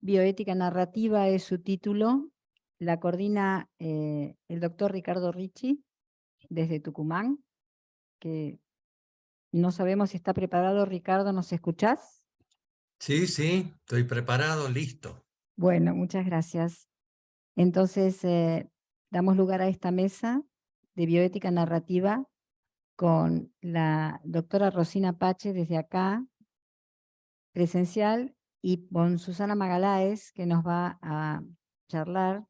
Bioética narrativa es su título. La coordina el doctor Ricardo Ricci, desde Tucumán, que no sabemos si está preparado. Ricardo, ¿nos escuchás? Sí, sí, estoy preparado, listo. Bueno, muchas gracias. Entonces, damos lugar a esta mesa de bioética narrativa con la doctora Rosina Pache desde acá, presencial, y con Susana Magaláes, que nos va a charlar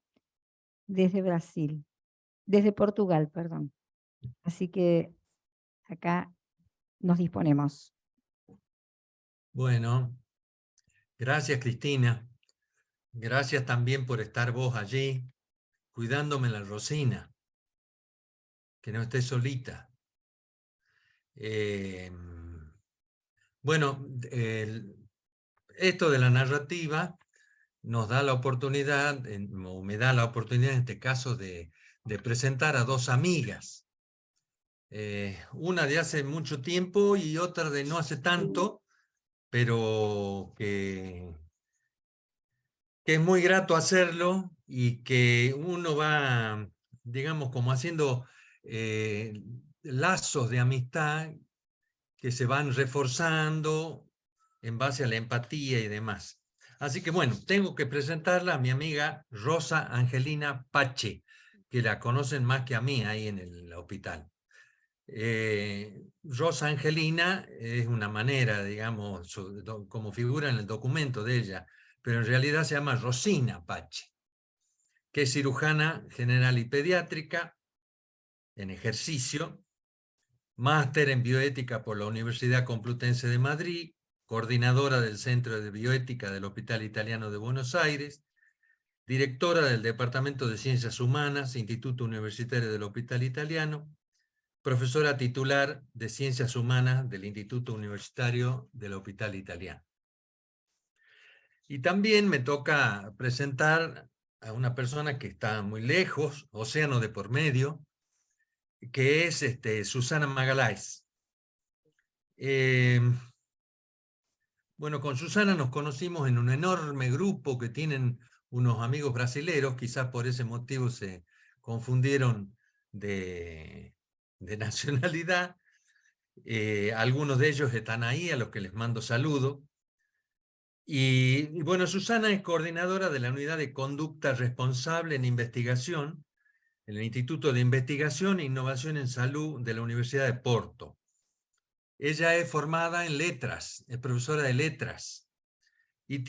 desde Brasil, desde Portugal, perdón. Así que acá nos disponemos. Bueno, gracias Cristina. Gracias también por estar vos allí, cuidándome la Rosina, que no esté solita. Bueno, esto de la narrativa nos da la oportunidad, o me da la oportunidad en este caso, de presentar a dos amigas. Una de hace mucho tiempo y otra de no hace tanto, pero que es muy grato hacerlo y que uno va, digamos, como haciendo lazos de amistad que se van reforzando en base a la empatía y demás. Así que bueno, tengo que presentarla a mi amiga Rosa Angelina Pache, que la conocen más que a mí ahí en el hospital. Rosa Angelina es una manera, digamos, como figura en el documento de ella, pero en realidad se llama Rosina Pache, que es cirujana general y pediátrica en ejercicio, máster en bioética por la Universidad Complutense de Madrid, coordinadora del Centro de Bioética del Hospital Italiano de Buenos Aires, directora del Departamento de Ciencias Humanas, Instituto Universitario del Hospital Italiano, profesora titular de Ciencias Humanas del Instituto Universitario del Hospital Italiano. Y también me toca presentar a una persona que está muy lejos, océano de por medio, que es Susana Magaláes. Bueno, con Susana nos conocimos en un enorme grupo que tienen unos amigos brasileros, quizás por ese motivo se confundieron de nacionalidad. Algunos de ellos están ahí, a los que les mando saludo. Y bueno, Susana es coordinadora de la Unidad de Conducta Responsable en Investigación, en el Instituto de Investigación e Innovación en Salud de la Universidad de Porto. Ella es formada en letras, es profesora de letras y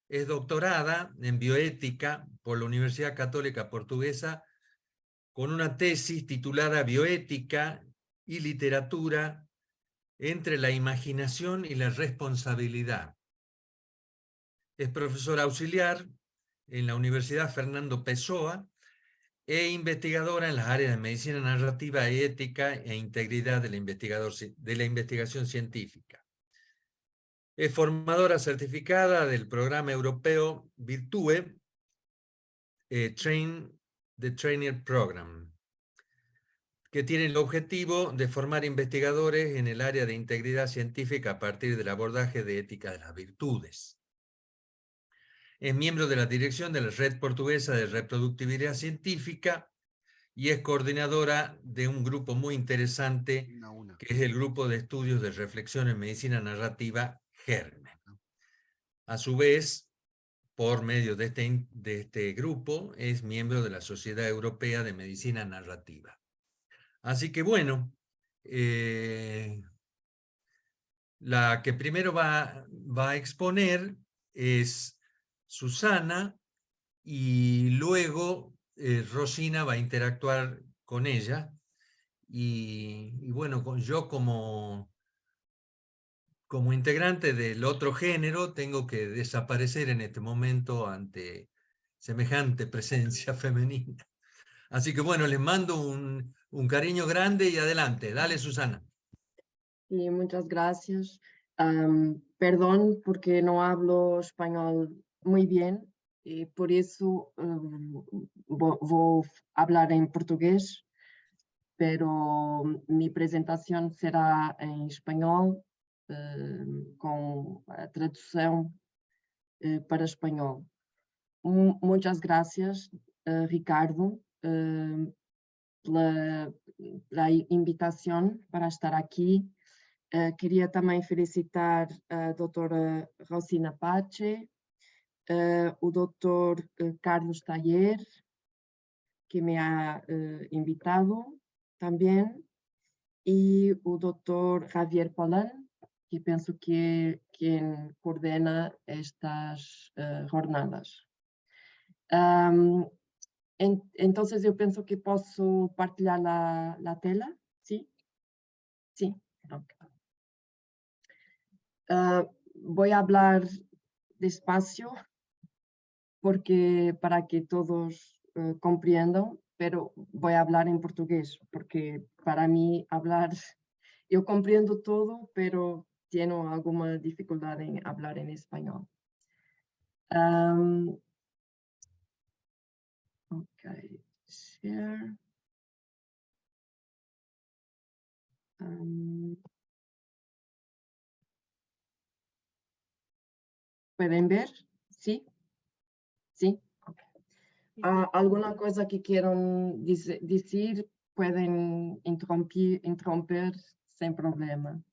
es doctorada en bioética por la Universidad Católica Portuguesa con una tesis titulada Bioética y Literatura entre la imaginación y la responsabilidad. Es profesora auxiliar en la Universidad Fernando Pessoa e investigadora en las áreas de medicina narrativa, ética e integridad de la investigación científica. Es formadora certificada del programa europeo Virtue The Trainer Program, que tiene el objetivo de formar investigadores en el área de integridad científica a partir del abordaje de ética de las virtudes. Es miembro de la dirección de la Red Portuguesa de Reproductibilidad Científica y es coordinadora de un grupo muy interesante que es el Grupo de Estudios de Reflexión en Medicina Narrativa, GERME. A su vez, por medio de este grupo, es miembro de la Sociedad Europea de Medicina Narrativa. Así que bueno, la que primero va a exponer es Susana y luego Rosina va a interactuar con ella. Y bueno, yo como integrante del otro género tengo que desaparecer en este momento ante semejante presencia femenina. Así que bueno, les mando un cariño grande y adelante. Dale, Susana. Y muchas gracias. Perdón porque no hablo español muy bien y por eso voy a hablar en portugués, pero mi presentación será en español com a tradução para espanhol. Muitas gracias, Ricardo, pela invitação para estar aqui. Queria também felicitar a doutora Rosina Pache, o doutor Carlos Taller, que me ha invitado também, e o doutor Javier Polan, que penso que é quem coordena estas jornadas. Então, eu penso que posso partilhar a tela, sim? Sim, okay. Voy a hablar despacio, porque para que todos compreendam, pero voy a hablar en portugués, porque para mí hablar, yo comprendo todo, pero tengo alguna dificultad en hablar en español. Ok, share. ¿Pueden ver? ¿Sí? ¿Sí? Okay. ¿Alguna cosa que quieran decir? Pueden interromper sem problema.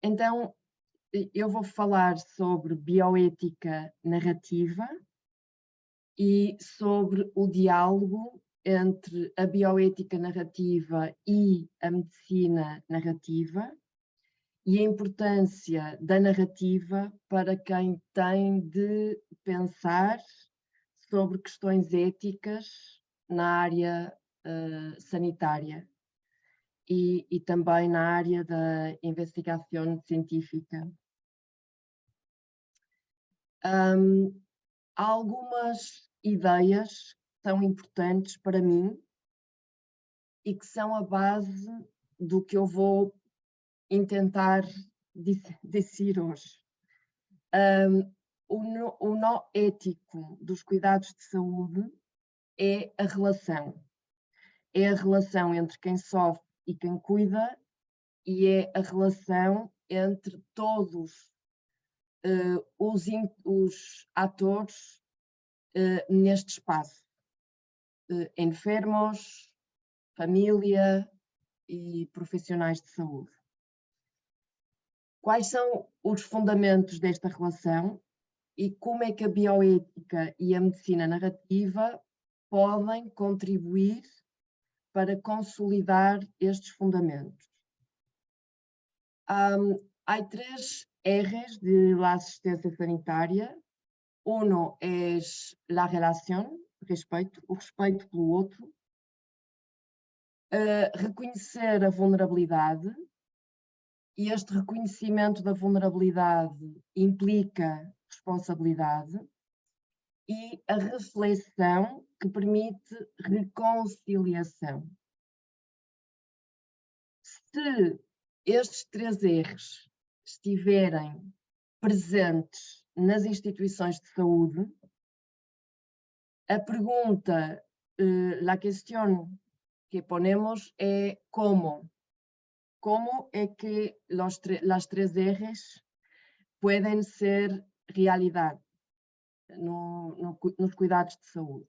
Então, eu vou falar sobre bioética narrativa e sobre o diálogo entre a bioética narrativa e a medicina narrativa e a importância da narrativa para quem tem de pensar sobre questões éticas na área sanitária e também na área da investigação científica. Há algumas ideias que são importantes para mim e que são a base do que eu vou intentar dizer hoje. O nó ético dos cuidados de saúde é a relação. É a relação entre quem sofre e quem cuida e é a relação entre todos os atores neste espaço. Enfermos, família e profissionais de saúde. Quais são os fundamentos desta relação e como é que a bioética e a medicina narrativa podem contribuir para consolidar estes fundamentos? Há 3 R's de la assistência sanitária. Uno é la relación, respeito, o respeito pelo outro. Reconhecer a vulnerabilidade. E este reconhecimento da vulnerabilidade implica responsabilidade e a reflexão que permite reconciliação. Se estes 3 R's estiverem presentes nas instituições de saúde, a pergunta, la cuestión que ponemos é como. ¿Cómo es que las 3 R's pueden ser realidad nos cuidados de saúde?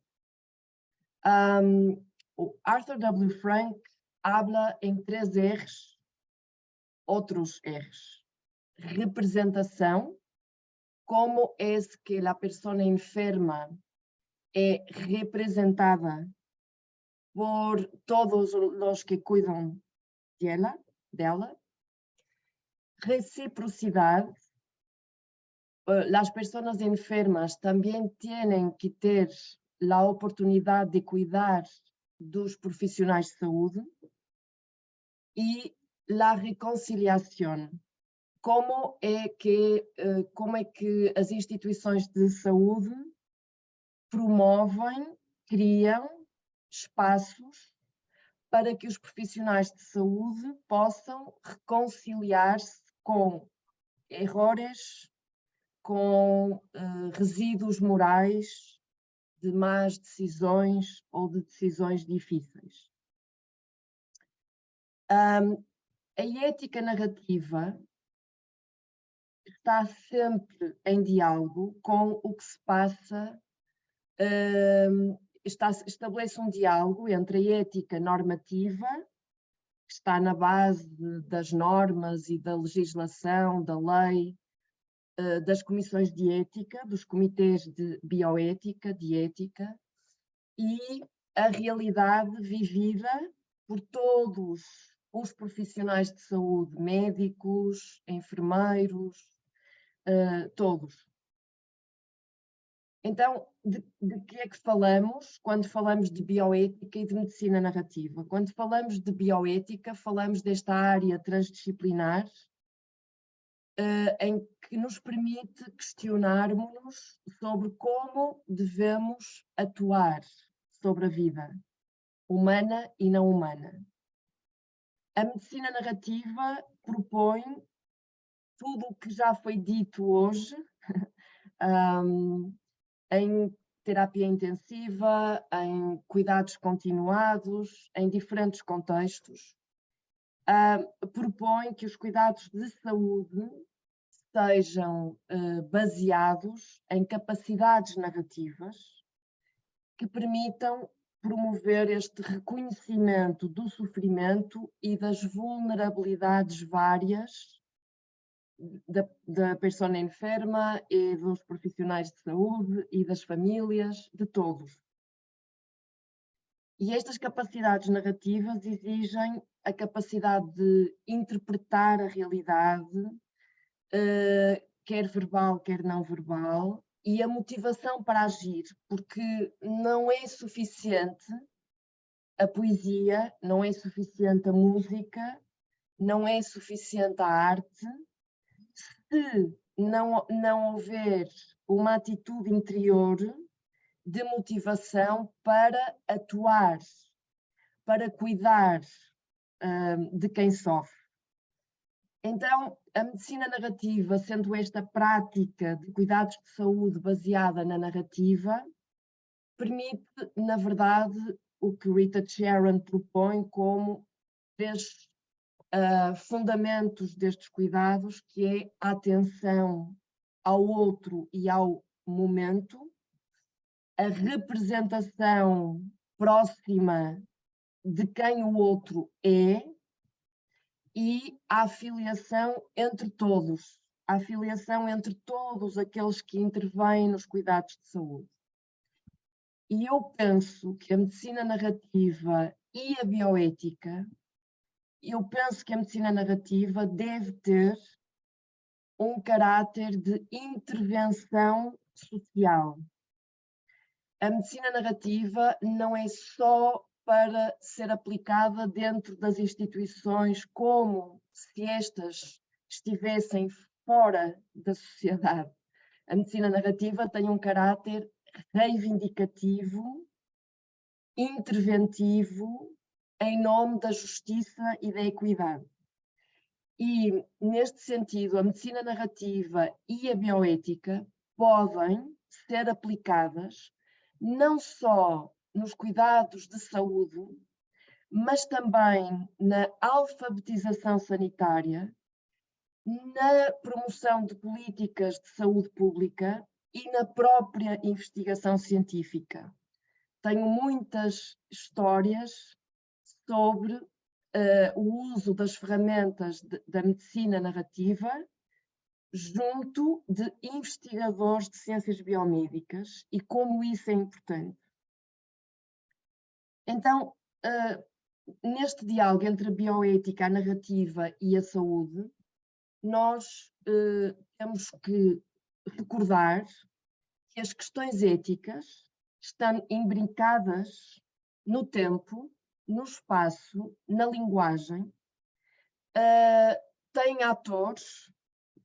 Arthur W. Frank habla en 3 R's, otros R's. Representación, cómo es que la persona enferma es representada por todos los que cuidan dela. Reciprocidade. Las personas enfermas también tienen que ter la oportunidad de cuidar dos profissionais de saúde. E la reconciliação. Como é que as instituições de saúde promovem, criam espaços para que os profissionais de saúde possam reconciliar-se com erros, com resíduos morais de más decisões ou de decisões difíceis. a ética narrativa está sempre em diálogo com o que se passa, estabelece um diálogo entre a ética normativa, que está na base das normas e da legislação, da lei, das comissões de ética, dos comitês de bioética, de ética, e a realidade vivida por todos os profissionais de saúde, médicos, enfermeiros, todos. Então, de que é que falamos quando falamos de bioética e de medicina narrativa? Quando falamos de bioética, falamos desta área transdisciplinar em que nos permite questionarmos sobre como devemos atuar sobre a vida humana e não humana. A medicina narrativa propõe tudo o que já foi dito hoje em terapia intensiva, em cuidados continuados, em diferentes contextos. Propõe que os cuidados de saúde sejam baseados em capacidades narrativas que permitam promover este reconhecimento do sofrimento e das vulnerabilidades várias da pessoa enferma e dos profissionais de saúde e das famílias, de todos. E estas capacidades narrativas exigem a capacidade de interpretar a realidade, quer verbal, quer não verbal, e a motivação para agir, porque não é suficiente a poesia, não é suficiente a música, não é suficiente a arte, se não houver uma atitude interior de motivação para atuar, para cuidar de quem sofre. Então, a medicina narrativa, sendo esta prática de cuidados de saúde baseada na narrativa, permite, na verdade, o que Rita Sharon propõe como três fundamentos destes cuidados, que é a atenção ao outro e ao momento, a representação próxima de quem o outro é e a afiliação entre todos, a afiliação entre todos aqueles que intervêm nos cuidados de saúde. E eu penso que a medicina narrativa e a bioética, eu penso que a medicina narrativa deve ter um caráter de intervenção social. A medicina narrativa não é só para ser aplicada dentro das instituições como se estas estivessem fora da sociedade. A medicina narrativa tem um caráter reivindicativo, interventivo, em nome da justiça e da equidade. E, neste sentido, a medicina narrativa e a bioética podem ser aplicadas não só nos cuidados de saúde, mas também na alfabetização sanitária, na promoção de políticas de saúde pública e na própria investigação científica. Tenho muitas histórias sobre o uso das ferramentas da medicina narrativa junto de investigadores de ciências biomédicas e como isso é importante. Então, neste diálogo entre a bioética, a narrativa e a saúde, nós temos que recordar que as questões éticas estão imbricadas no tempo, no espaço, na linguagem, têm atores,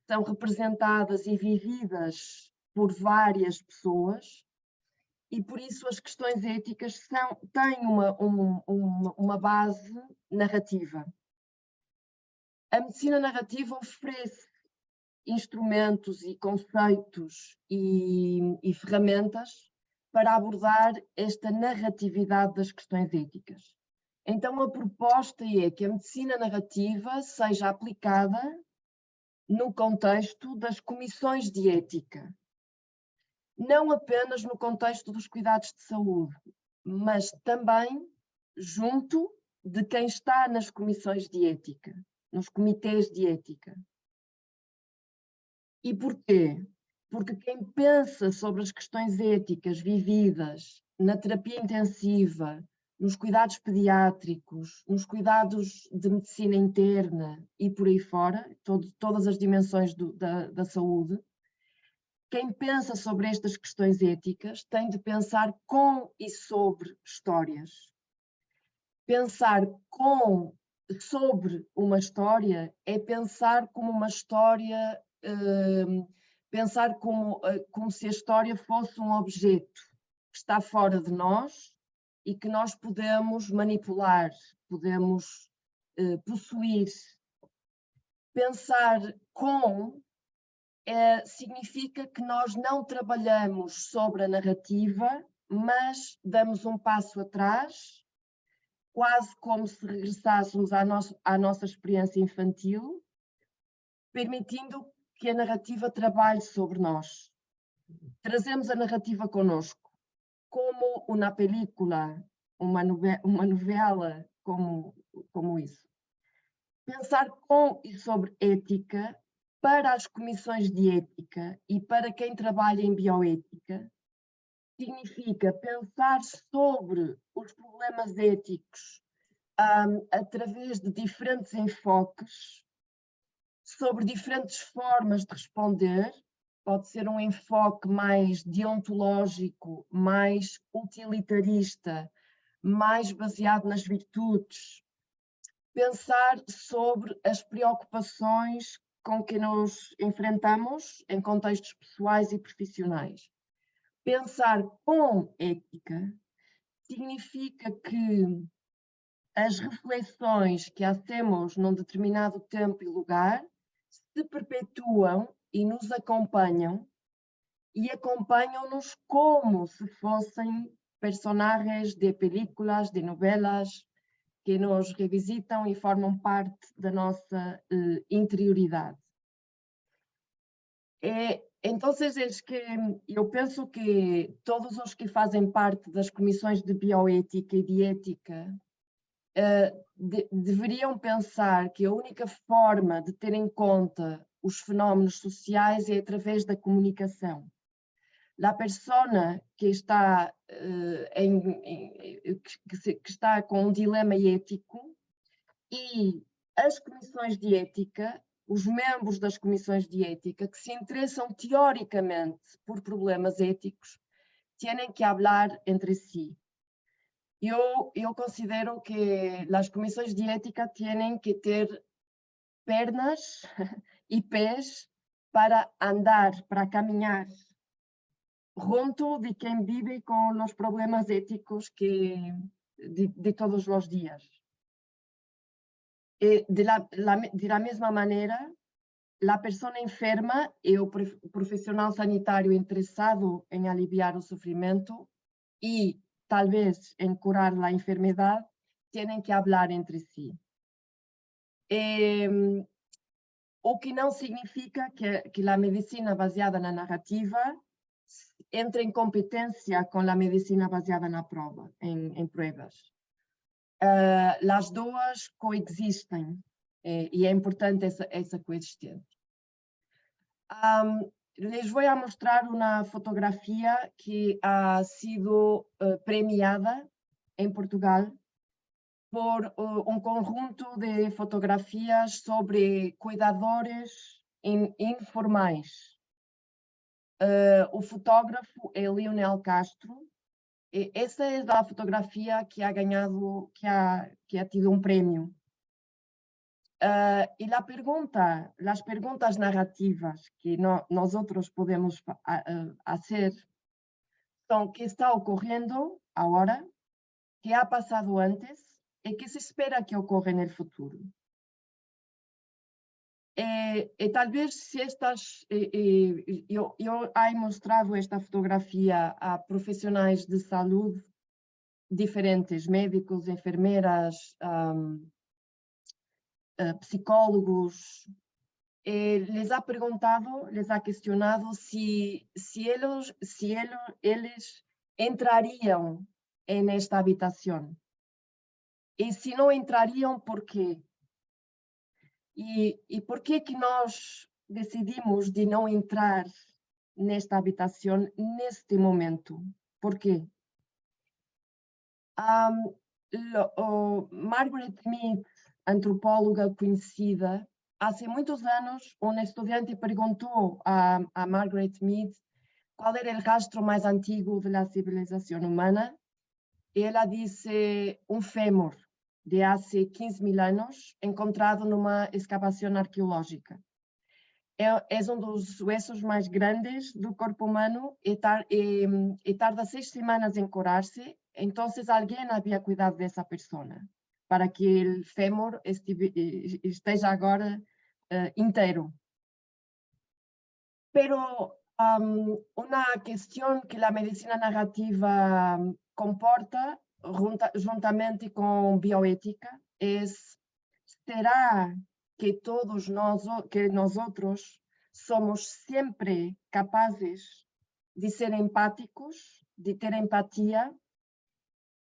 são representadas e vividas por várias pessoas e por isso as questões éticas têm uma base narrativa. A medicina narrativa oferece instrumentos e conceitos e ferramentas para abordar esta narratividade das questões éticas. Então a proposta é que a medicina narrativa seja aplicada no contexto das comissões de ética, não apenas no contexto dos cuidados de saúde, mas também junto de quem está nas comissões de ética, nos comitês de ética. E porquê? Porque quem pensa sobre as questões éticas vividas na terapia intensiva, nos cuidados pediátricos, nos cuidados de medicina interna e por aí fora, todas as dimensões da saúde, quem pensa sobre estas questões éticas tem de pensar com e sobre histórias. Pensar sobre uma história é pensar como uma história, pensar como se a história fosse um objeto que está fora de nós e que nós podemos manipular, podemos possuir. Pensar significa que nós não trabalhamos sobre a narrativa, mas damos um passo atrás, quase como se regressássemos à nossa experiência infantil, permitindo que a narrativa trabalhe sobre nós. Trazemos a narrativa connosco, como uma película, uma novela, como isso. Pensar com e sobre ética para as comissões de ética e para quem trabalha em bioética significa pensar sobre os problemas éticos através de diferentes enfoques, sobre diferentes formas de responder. Pode ser um enfoque mais deontológico, mais utilitarista, mais baseado nas virtudes. Pensar sobre as preocupações com que nos enfrentamos em contextos pessoais e profissionais. Pensar com ética significa que as reflexões que hacemos num determinado tempo e lugar se perpetuam e nos acompanham, e acompanham-nos como se fossem personagens de películas, de novelas, que nos revisitam e formam parte da nossa interioridade. Então, eu penso que todos os que fazem parte das comissões de bioética e de ética deveriam pensar que a única forma de ter em conta os fenómenos sociais é através da comunicação. A pessoa que está, que está com um dilema ético e as comissões de ética, os membros das comissões de ética que se interessam teoricamente por problemas éticos, têm que falar entre si. Eu considero que as comissões de ética têm que ter pernas e pés para andar, para caminhar junto de quem vive com os problemas éticos de todos os dias. De la mesma maneira, a pessoa enferma e o profissional sanitário interessado em aliviar o sofrimento e talvez em curar a enfermidade têm que falar entre si. O que não significa que a medicina baseada na narrativa entre em competência com a medicina baseada na prova, em provas. As duas coexistem e é importante essa coexistência. Les vou mostrar uma fotografia que ha sido premiada em Portugal por um conjunto de fotografias sobre cuidadores informais. O fotógrafo é Lionel Castro. Essa é a fotografia que ha ganhado, que ha tido um prêmio. E as perguntas narrativas que nós outros podemos fazer são o que está ocorrendo agora, que ha passado antes e que se espera que ocorra no futuro. Talvez se eu hei mostrado esta fotografia a profissionais de saúde diferentes, médicos, enfermeras, psicólogos, les ha preguntado, les ha questionado si eles entrarían en esta habitación. Y si no entrarían, ¿por qué? ¿Y por qué que nós decidimos de não entrar nesta habitação neste momento? Por quê? Margaret Mead, antropóloga conhecida, há muitos anos, um estudante perguntou a Margaret Mead qual era o rastro mais antigo da civilização humana. E ela disse fémur de há 15.000 anos, encontrado numa escavação arqueológica. É dos ossos mais grandes do corpo humano e tarda 6 semanas em curar-se. Então, alguém havia cuidado dessa pessoa para que o fémur esteja agora inteiro. Pero uma questão que a medicina narrativa comporta, juntamente com bioética, é: será que todos nós outros somos sempre capazes de ser empáticos, de ter empatia?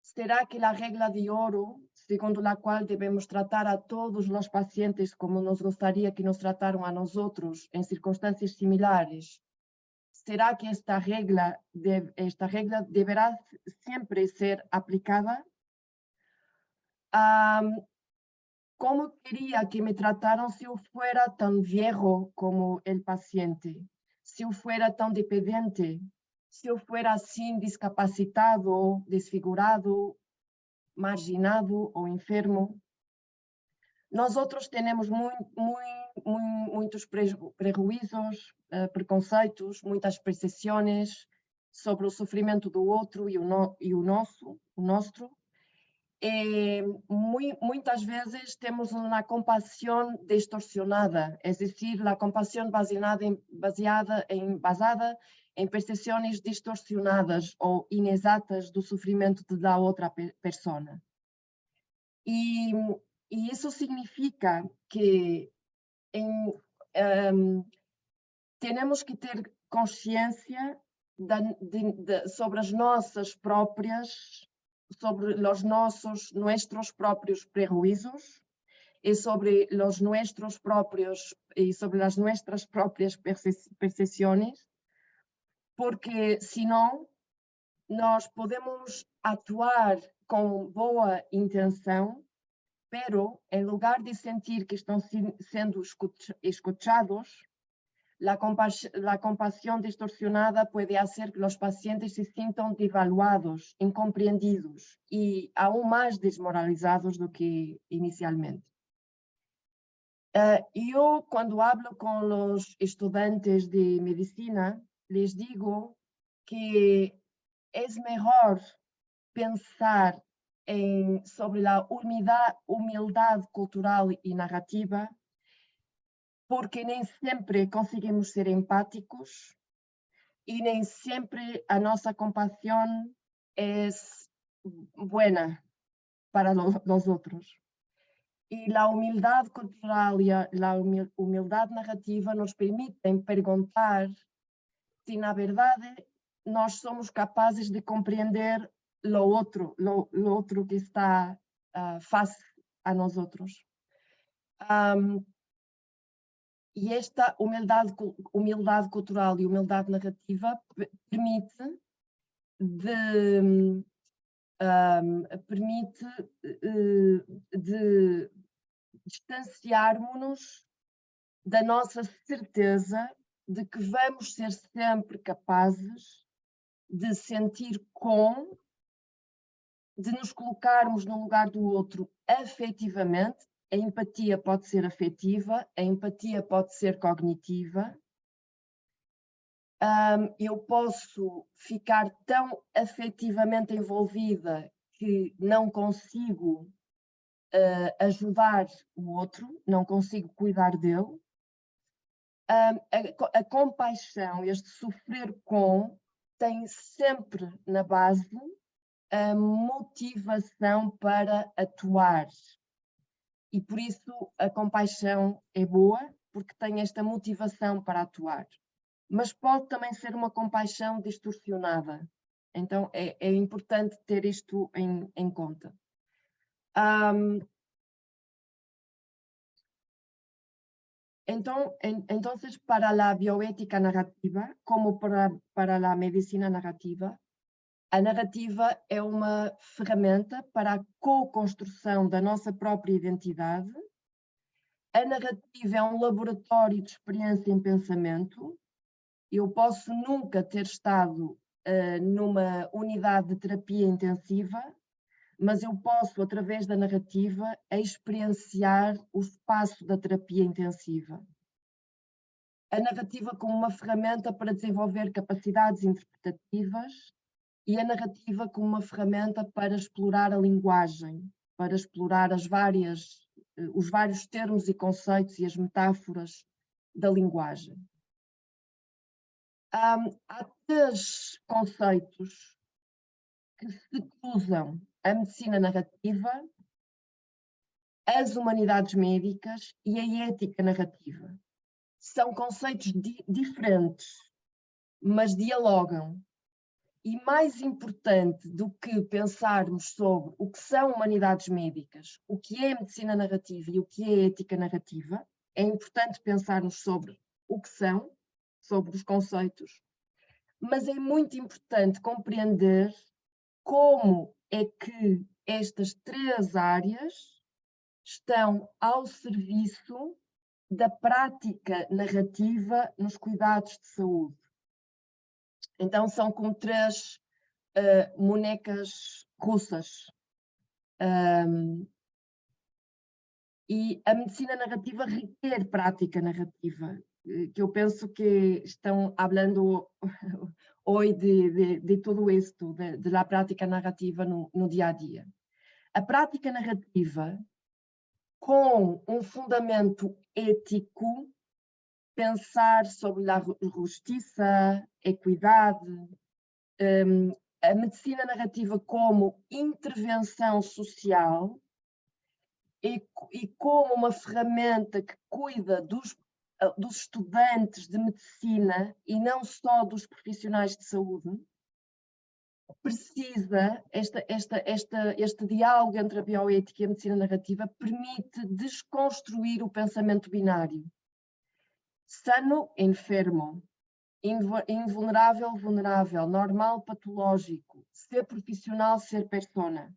Será que a regra de ouro, segundo a qual devemos tratar a todos os pacientes como nos gostaria que nos trataram a nós outros em circunstâncias similares, será que esta regra deverá sempre ser aplicada? ¿Cómo quería que me trataran si yo fuera tan viejo como el paciente? Si yo fuera tan dependiente? Si yo fuera así discapacitado, desfigurado, marginado o enfermo? Nosotros tenemos muitos prejuízos, preconceitos, muitas percepções sobre o sofrimento do outro e o nosso. Muitas vezes temos uma compaixão distorsionada, é decir, a compaixão baseada em percepções distorsionadas ou inexatas do sofrimento da outra pessoa. E isso significa que temos que ter consciência sobre as nossas próprias, sobre os nossos próprios prejuízos e sobre os nossos próprios e sobre as nossas próprias percepções, porque senão nós podemos atuar com boa intenção, pero em lugar de sentir que estão sendo escuchados, a compaixão distorsionada pode fazer que os pacientes se sintam devaluados, incompreendidos e aún mais desmoralizados do que inicialmente. Eu, quando hablo com os estudantes de medicina, les digo que é melhor pensar sobre a humildade cultural e narrativa, porque nem sempre conseguimos ser empáticos e nem sempre a nossa compaixão é boa para os outros. E a humildade cultural e a humildade narrativa nos permitem perguntar se, na verdade, nós somos capazes de compreender o outro que está face a nós outros. E esta humildade cultural e humildade narrativa permite de distanciarmos-nos da nossa certeza de que vamos ser sempre capazes de sentir de nos colocarmos no lugar do outro afetivamente. A empatia pode ser afetiva, a empatia pode ser cognitiva. Eu posso ficar tão afetivamente envolvida que não consigo ajudar o outro, não consigo cuidar dele. A compaixão, este sofrer com, tem sempre na base a motivação para atuar. E por isso a compaixão é boa, porque tem esta motivação para atuar. Mas pode também ser uma compaixão distorcionada. Então é importante ter isto em conta. Entonces, para la bioética narrativa, como para la medicina narrativa, a narrativa é uma ferramenta para a co-construção da nossa própria identidade. A narrativa é um laboratório de experiência em pensamento. Eu posso nunca ter estado numa unidade de terapia intensiva, mas eu posso, através da narrativa, experienciar o espaço da terapia intensiva. A narrativa como uma ferramenta para desenvolver capacidades interpretativas e a narrativa como uma ferramenta para explorar a linguagem, para explorar os vários termos e conceitos e as metáforas da linguagem. Há 3 conceitos que se cruzam: a medicina narrativa, as humanidades médicas e a ética narrativa. São conceitos diferentes, mas dialogam. E mais importante do que pensarmos sobre o que são humanidades médicas, o que é medicina narrativa e o que é ética narrativa, é importante pensarmos sobre o que são, sobre os conceitos, mas é muito importante compreender como é que estas 3 áreas estão ao serviço da prática narrativa nos cuidados de saúde. Então são como 3 bonecas russas. E a medicina narrativa requer prática narrativa, que eu penso que estão falando hoje de tudo isto, da prática narrativa no dia a dia. A prática narrativa, com um fundamento ético, pensar sobre a justiça, equidade, a medicina narrativa como intervenção social e como uma ferramenta que cuida dos estudantes de medicina e não só dos profissionais de saúde, precisa, este diálogo entre a bioética e a medicina narrativa permite desconstruir o pensamento binário. Sano, enfermo, invulnerável, vulnerável, normal, patológico, ser profissional, ser persona.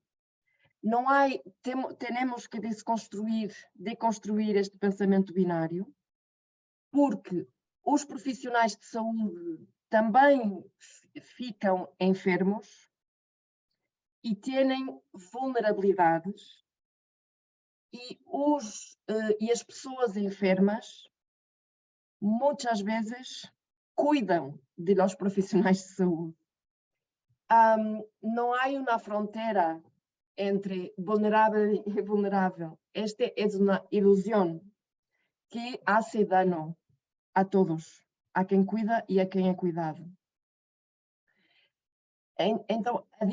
Não há, temos que deconstruir este pensamento binário, porque os profissionais de saúde também ficam enfermos e têm vulnerabilidades, e as pessoas enfermas muitas vezes cuidam de los profissionais de saúde. Não há uma fronteira entre vulnerável e vulnerável. Esta é uma ilusão que hace dano a todos, a quem cuida e a quem é cuidado. Então, a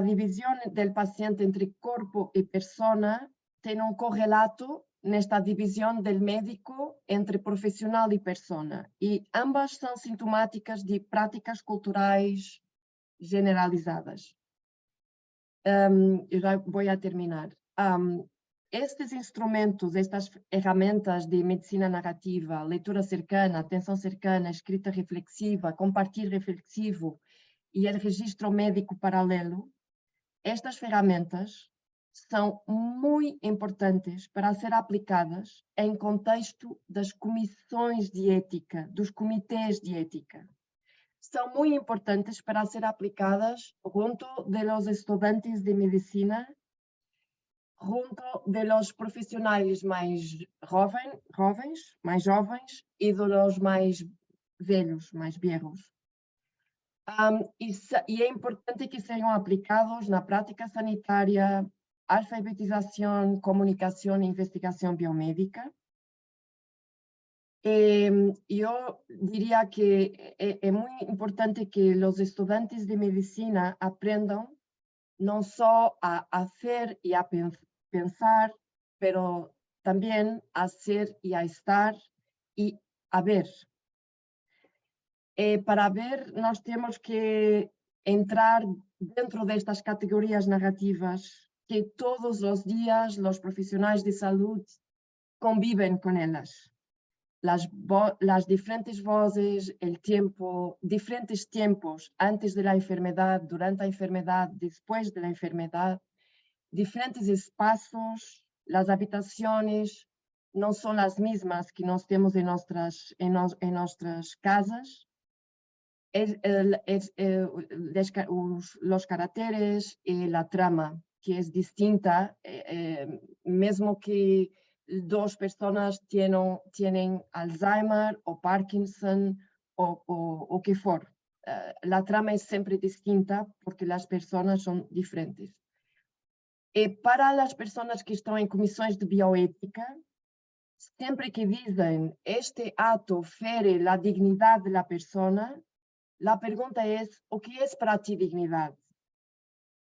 divisão do paciente entre corpo e persona tem um correlato nesta divisão do médico entre profissional e persona. E ambas são sintomáticas de práticas culturais generalizadas. Eu já vou terminar. Estes instrumentos, estas ferramentas de medicina narrativa, leitura cercana, atenção cercana, escrita reflexiva, compartilho reflexivo e o registro médico paralelo, estas ferramentas são muito importantes para ser aplicadas em contexto das comissões de ética, dos comitês de ética. São muito importantes para ser aplicadas junto de los estudantes de medicina, junto de los profissionais mais jovens e dos mais velhos, mais viejos. E é importante que sejam aplicados na prática sanitária, alfabetização, comunicação e investigação biomédica. Eu diria que é muito importante que os estudantes de medicina aprendam no solo a hacer y a pensar, pero también a ser y a estar y a ver. Para ver, nós temos que entrar dentro destas categorias narrativas que todos os dias os profissionais de saúde convivem com elas. Las diferentes voces, el tiempo, diferentes tiempos antes de la enfermedad, durante la enfermedad, después de la enfermedad, diferentes espacios, las habitaciones no son las mismas que nos tenemos en nuestras casas. Los caracteres y la trama, que es distinta, mesmo que dos personas tienen Alzheimer o Parkinson o que for. La trama es siempre distinta porque las personas son diferentes. Para las personas que están en comisiones de bioética, siempre que dicen este acto fere la dignidad de la persona, la pregunta es, ¿o qué es para ti dignidad?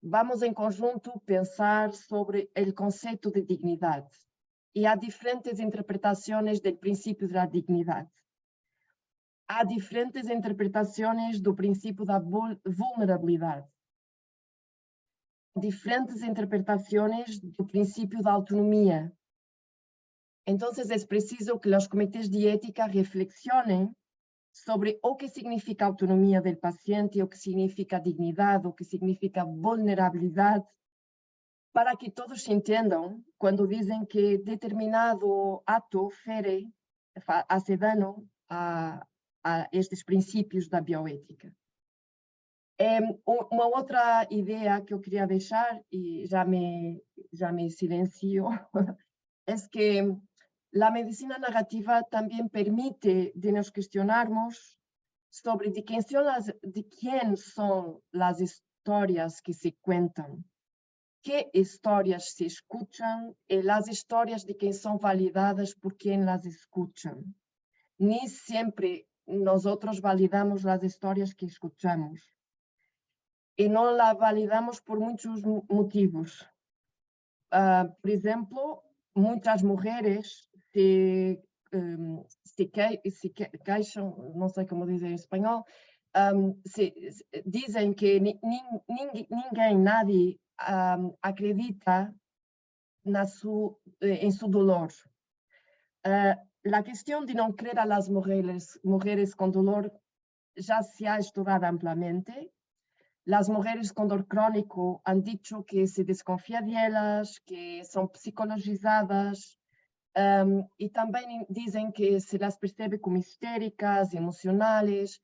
Vamos en conjunto pensar sobre el concepto de dignidad. Y hay diferentes interpretaciones del principio de la dignidad. Hay diferentes interpretaciones del principio de la vulnerabilidad. Diferentes interpretaciones del principio de autonomía. Entonces es preciso que los comités de ética reflexionen sobre o que significa autonomía del paciente, o que significa dignidad, o que significa vulnerabilidad, para que todos entendam quando dizem que determinado acto fere, hace dano a estes princípios da bioética. Uma outra ideia que eu queria deixar, e já me silencio, é que la medicina narrativa también permite de nos cuestionarnos sobre de quién son las historias que se cuentan, qué historias se escuchan y las historias de quién son validadas por quien las escuchan. Ni siempre nosotros validamos las historias que escuchamos y no las validamos por muchos motivos. Por ejemplo, muchas mujeres se queixam, não sei como dizer em espanhol, dizem que nadie acredita em seu dolor. La cuestión de no creer a las mujeres con dolor ya se ha estudiado ampliamente. Las mujeres con dolor crónico han dicho que se desconfía de ellas, que son psicologizadas, y también dicen que se las percibe como histéricas, emocionales.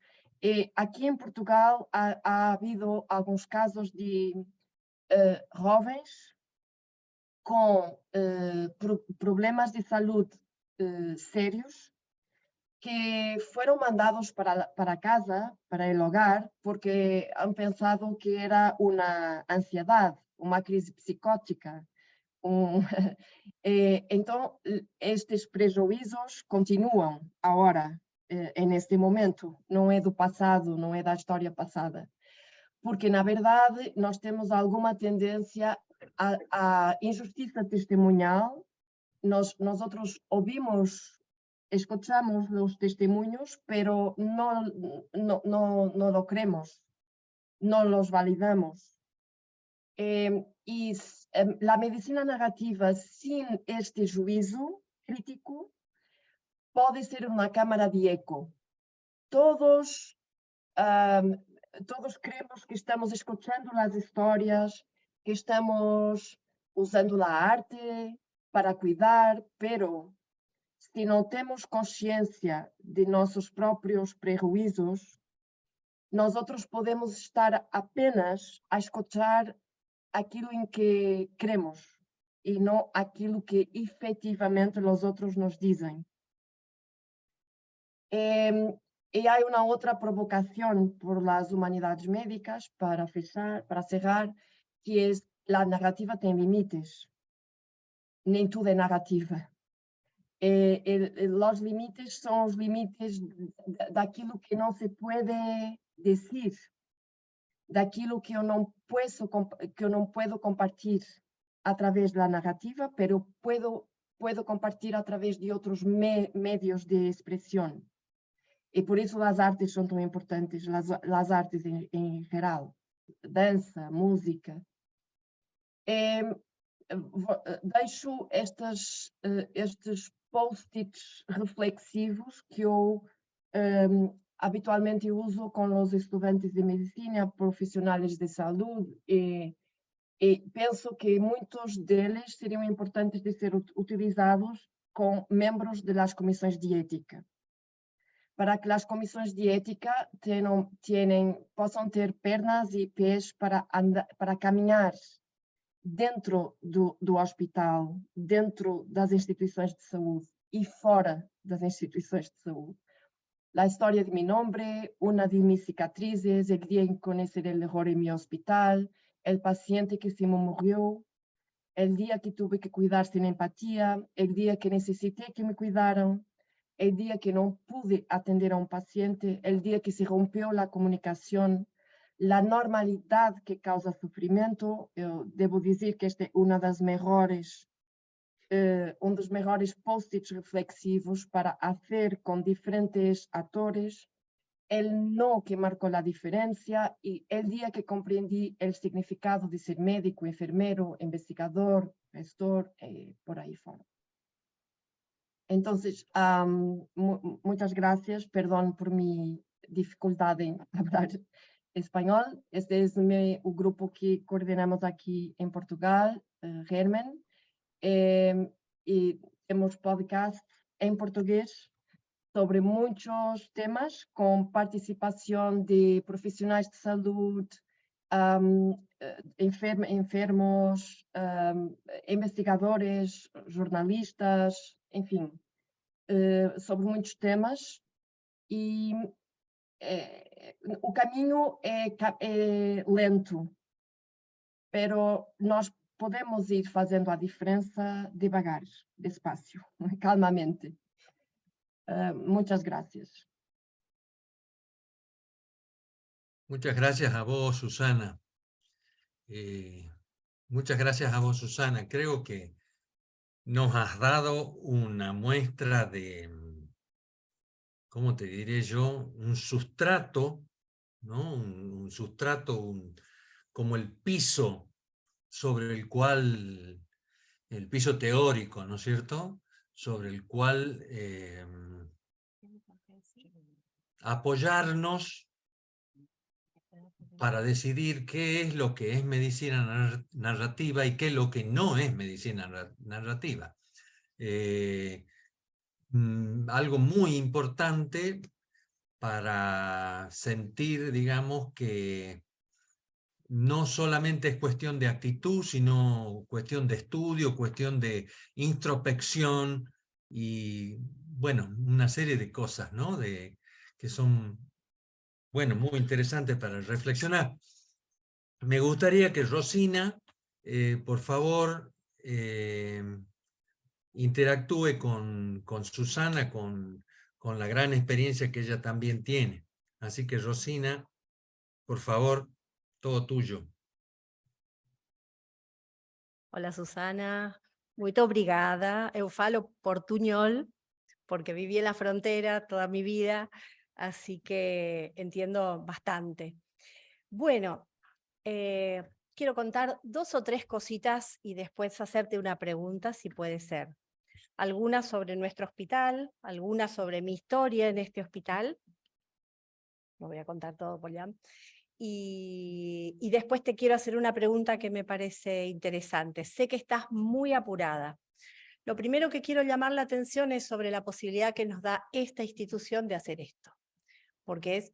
Aquí en Portugal ha habido algunos casos de jóvenes con problemas de salud serios que fueron mandados para casa, para el hogar, porque han pensado que era una ansiedad, una crisis psicótica. Entonces, estes prejuízos continuam agora, neste momento. Não é do passado, não é da história passada. Porque, na verdade, nós temos alguma tendência à injustiça testemunhal. Nós outros ouvimos, escuchamos los testimonios, pero no lo creemos, no los validamos. Y la medicina narrativa sin este juicio crítico puede ser una cámara de eco. Todos creemos que estamos escuchando las historias, que estamos usando la arte para cuidar, pero se não temos consciência de nossos próprios prejuízos, nós outros podemos estar apenas a escutar aquilo em que cremos e não aquilo que efetivamente os outros nos dizem. E há uma outra provocação por las humanidades médicas para cerrar, que é a narrativa tem limites. Nem tudo é narrativa. Los limites son los limites daquilo que no se puede decir. daquilo que eu não puedo compartilhar através da narrativa, pero puedo compartilhar através de outros meios de expressão. E por isso as artes são tão importantes, as artes em geral, dança, música. Deixo estes post-its reflexivos que eu habitualmente uso com os estudantes de medicina, profissionais de saúde, e penso que muitos deles seriam importantes de ser utilizados com membros das comissões de ética, para que as comissões de ética possam ter pernas e pés para caminhar dentro do hospital, dentro das instituições de saúde e fora das instituições de saúde. A história de meu nome, uma de minhas cicatrizes, o dia em que conheci o erro em meu hospital, o paciente que se me morreu, o dia que tive que cuidar sem empatia, o dia que necessitei que me cuidaram, o dia que não pude atender a um paciente, o dia que se rompeu a comunicação, a normalidade que causa sofrimento. Eu devo dizer que este é um dos melhores post-its reflexivos para fazer com diferentes atores, o no que marcou a diferença e o dia que compreendi o significado de ser médico, enfermeiro, investigador, gestor, por aí fora. Então, muitas graças, perdão por minha dificuldade em falar espanhol. Este é o grupo que coordenamos aqui em Portugal, Germen, e temos podcast em português sobre muitos temas, com participação de profissionais de saúde, enfermos, investigadores, jornalistas, enfim, sobre muitos temas. E o caminho é lento, pero nós podemos ir fazendo a diferença devagar, despacio, calmamente. Muchas gracias. Muchas gracias a vos, Susana. Muchas gracias a vos, Susana. Creo que nos has dado una muestra de, ¿cómo te diré yo? Un sustrato, ¿no? Un sustrato, como el piso sobre el cual, el piso teórico, ¿no es cierto? Sobre el cual apoyarnos para decidir qué es lo que es medicina narrativa y qué es lo que no es medicina narrativa. Algo muy importante para sentir, digamos, que no solamente es cuestión de actitud, sino cuestión de estudio, cuestión de introspección y, bueno, una serie de cosas, ¿no? Que son, bueno, muy interesantes para reflexionar. Me gustaría que Rosina, por favor, interactúe con Susana, con la gran experiencia que ella también tiene. Así que, Rosina, por favor, todo tuyo. Hola, Susana. Muito obrigada. Eu falo portuñol porque viví en la frontera toda mi vida, así que entiendo bastante. Bueno, quiero contar 2 o 3 cositas y después hacerte una pregunta, si puede ser. Algunas sobre nuestro hospital, algunas sobre mi historia en este hospital. Lo voy a contar todo, Polián. Y después te quiero hacer una pregunta que me parece interesante. Sé que estás muy apurada. Lo primero que quiero llamar la atención es sobre la posibilidad que nos da esta institución de hacer esto, porque es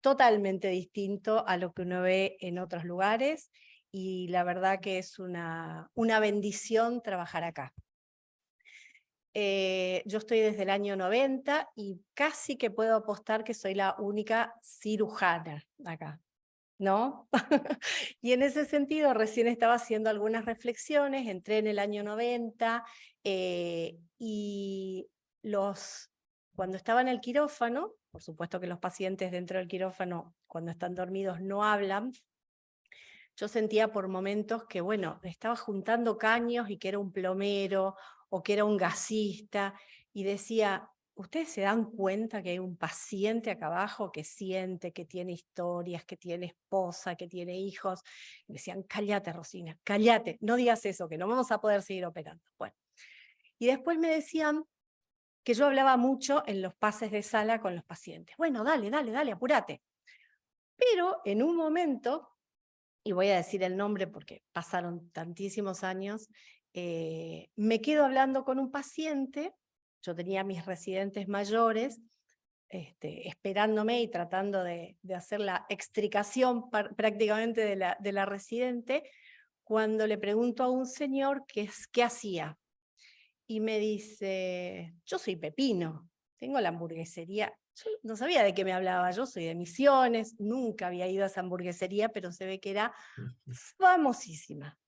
totalmente distinto a lo que uno ve en otros lugares y la verdad que es una bendición trabajar acá. Yo estoy desde el año 90 y casi que puedo apostar que soy la única cirujana acá, ¿no? Y en ese sentido recién estaba haciendo algunas reflexiones, entré en el año 90 y los cuando estaba en el quirófano, por supuesto que los pacientes dentro del quirófano, cuando están dormidos, no hablan, yo sentía por momentos que, bueno, estaba juntando caños y que era un plomero o que era un gasista, y decía, ¿ustedes se dan cuenta que hay un paciente acá abajo que siente, que tiene historias, que tiene esposa, que tiene hijos? Y me decían, cállate, Rosina, cállate, no digas eso, que no vamos a poder seguir operando. Bueno, y después me decían que yo hablaba mucho en los pases de sala con los pacientes. Bueno, dale, dale, dale, apúrate. Pero en un momento, y voy a decir el nombre porque pasaron tantísimos años, me quedo hablando con un paciente, yo tenía a mis residentes mayores, esperándome y tratando de hacer la extricación prácticamente de la residente, cuando le pregunto a un señor qué hacía. Y me dice, yo soy Pepino, tengo la hamburguesería. Yo no sabía de qué me hablaba, yo soy de Misiones, nunca había ido a esa hamburguesería, pero se ve que era famosísima.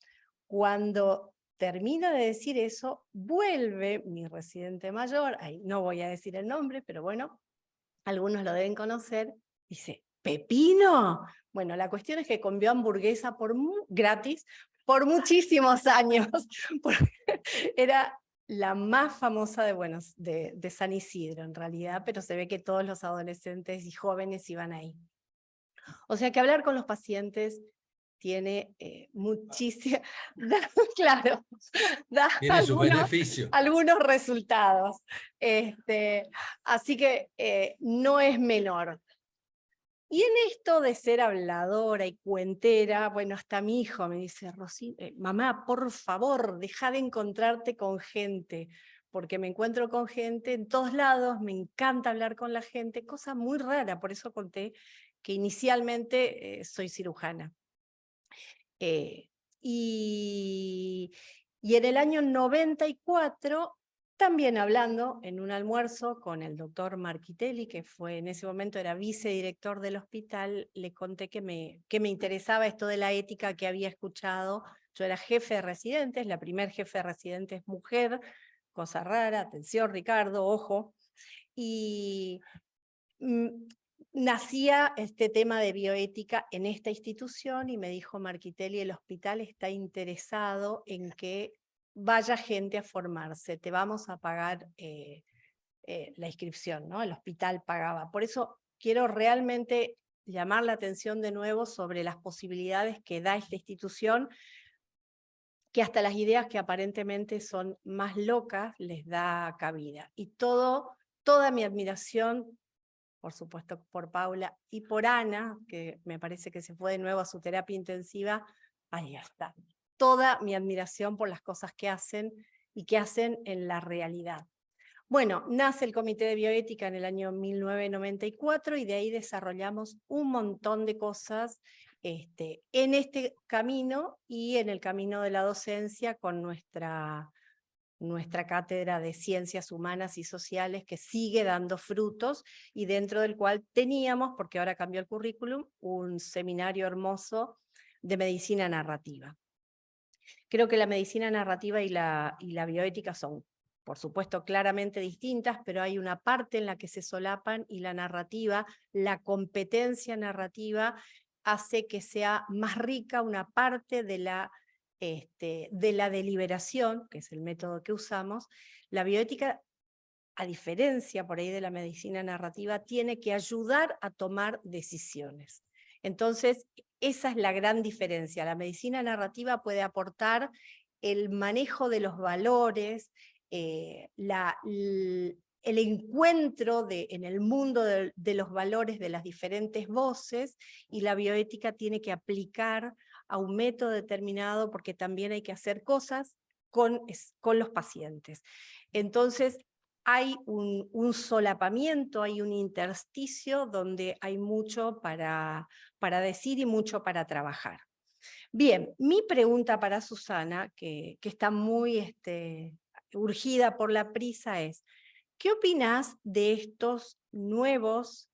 Cuando termino de decir eso, vuelve mi residente mayor, ahí no voy a decir el nombre, pero bueno, algunos lo deben conocer, dice, ¿Pepino? Bueno, la cuestión es que comió hamburguesa gratis por muchísimos años, porque era la más famosa de San Isidro en realidad, pero se ve que todos los adolescentes y jóvenes iban ahí. O sea que hablar con los pacientes tiene muchísima, claro, da Tiene su beneficio. algunos resultados. Así que no es menor. Y en esto de ser habladora y cuentera, bueno, hasta mi hijo me dice, mamá, por favor, deja de encontrarte con gente, porque me encuentro con gente en todos lados, me encanta hablar con la gente, cosa muy rara, por eso conté que inicialmente soy cirujana. Y en el año 94, también hablando en un almuerzo con el doctor Marchitelli, que en ese momento era vicedirector del hospital, le conté que me interesaba esto de la ética que había escuchado. Yo era jefe de residentes, la primer jefe de residentes mujer, cosa rara, atención Ricardo, ojo, y nacía este tema de bioética en esta institución y me dijo Marchitelli, el hospital está interesado en que vaya gente a formarse, te vamos a pagar la inscripción, ¿no? El hospital pagaba. Por eso quiero realmente llamar la atención de nuevo sobre las posibilidades que da esta institución, que hasta las ideas que aparentemente son más locas les da cabida. Y toda mi admiración, por supuesto por Paula, y por Ana, que me parece que se fue de nuevo a su terapia intensiva, ahí está. Toda mi admiración por las cosas que hacen y que hacen en la realidad. Bueno, nace el Comité de Bioética en el año 1994 y de ahí desarrollamos un montón de cosas en este camino y en el camino de la docencia con nuestra cátedra de Ciencias Humanas y Sociales, que sigue dando frutos y dentro del cual teníamos, porque ahora cambió el currículum, un seminario hermoso de medicina narrativa. Creo que la medicina narrativa y la bioética son, por supuesto, claramente distintas, pero hay una parte en la que se solapan y la narrativa, la competencia narrativa, hace que sea más rica una parte de la deliberación, que es el método que usamos. La bioética, a diferencia por ahí de la medicina narrativa, tiene que ayudar a tomar decisiones. Entonces, esa es la gran diferencia. La medicina narrativa puede aportar el manejo de los valores, el encuentro en el mundo de los valores de las diferentes voces, y la bioética tiene que aplicar a un método determinado porque también hay que hacer cosas con los pacientes. Entonces, hay un solapamiento, hay un intersticio donde hay mucho para decir y mucho para trabajar. Bien, mi pregunta para Susana, que está muy urgida por la prisa, es, ¿qué opinás de estos nuevas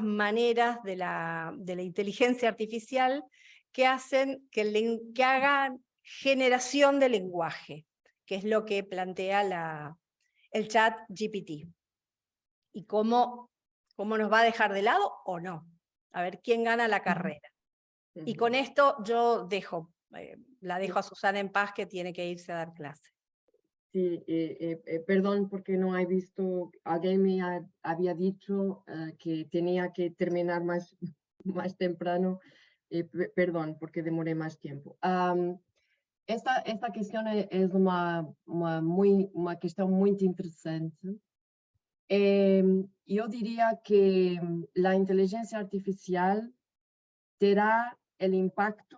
maneras de la inteligencia artificial que hacen que hagan generación de lenguaje, que es lo que plantea el chat GPT? y cómo nos va a dejar de lado o no. A ver quién gana la carrera. Y con esto yo la dejo a Susana en paz, que tiene que irse a dar clase. Sí, perdón porque no he visto, alguien me había dicho que tenía que terminar más temprano, perdón porque demoré más tiempo. Esta questão é uma questão muito interessante. Eu diria que a inteligência artificial terá o impacto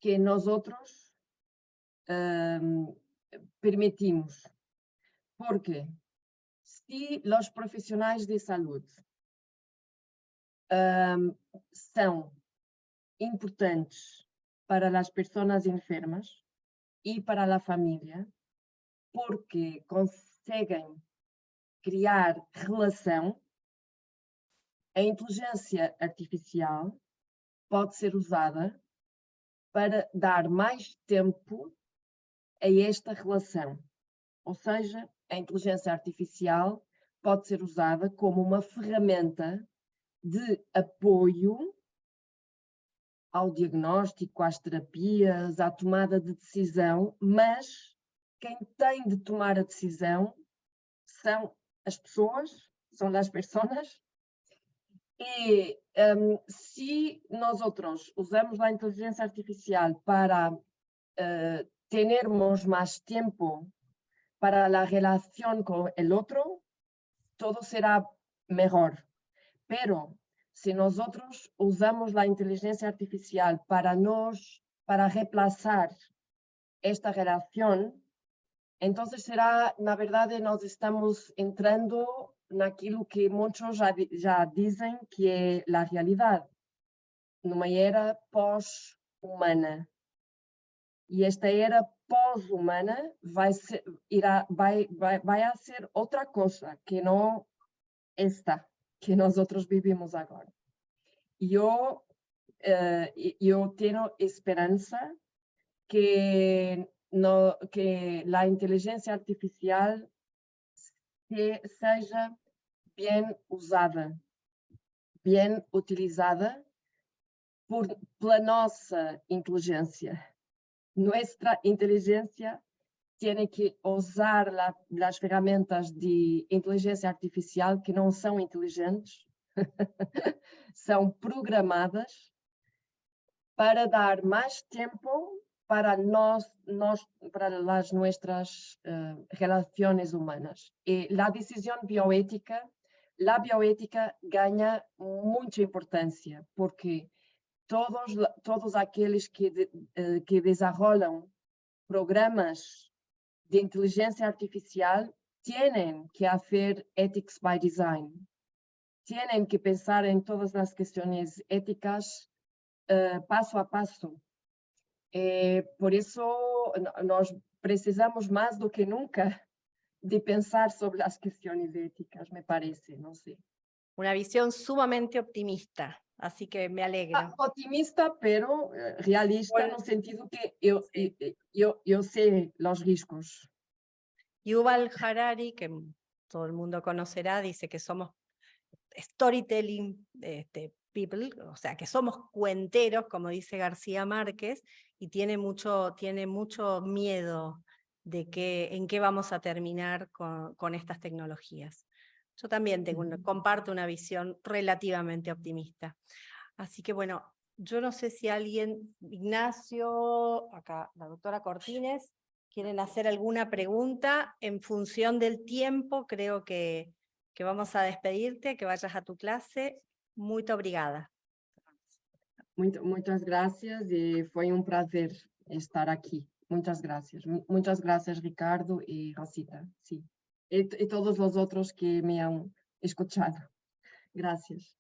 que nós outros permitimos. Porque se os profissionais de saúde são importantes para as pessoas enfermas e para a família, porque conseguem criar relação, a inteligência artificial pode ser usada para dar mais tempo a esta relação. Ou seja, a inteligência artificial pode ser usada como uma ferramenta de apoio ao diagnóstico, às terapias, à tomada de decisão, mas quem tem de tomar a decisão são as pessoas, são as pessoas, e se nós outros usamos a inteligência artificial para termos mais tempo para a relação com o outro, todo será melhor. Pero se nós outros usamos a inteligência artificial para reemplazar esta relação, então será, na verdade, nós estamos entrando naquilo que muitos já dizem que é a realidade, numa era pós-humana. E esta era pós-humana vai a ser outra coisa que não esta que nós outros vivemos agora. E eu tenho esperança que a inteligência artificial seja bem usada, bem utilizada pela nossa inteligência. Nossa inteligência tem que usar as ferramentas de inteligência artificial que não são inteligentes, são programadas para dar mais tempo para as nossas relações humanas. E a decisão bioética, ganha muita importância, porque todos aqueles que desenvolvem programas de inteligência artificial têm que fazer ethics by design, têm que pensar em todas as questões éticas passo a passo. Por isso, nós precisamos mais do que nunca de pensar sobre as questões éticas, me parece, não sei. Una visión sumamente optimista, así que me alegra. Otimista, pero realista, Bueno, no sentido que yo sé los riscos. Yuval Harari, que todo el mundo conocerá, dice que somos storytelling people, o sea, que somos cuenteros, como dice García Márquez, y tiene mucho miedo de en qué vamos a terminar con estas tecnologías. Yo también comparto una visión relativamente optimista. Así que bueno, yo no sé si alguien, Ignacio, acá la doctora Cortines, quieren hacer alguna pregunta. En función del tiempo, creo que vamos a despedirte, que vayas a tu clase. Muy obrigada. Muchas gracias y fue un placer estar aquí. Muchas gracias Ricardo y Rosita, sí. Y todos los otros que me han escuchado. Gracias.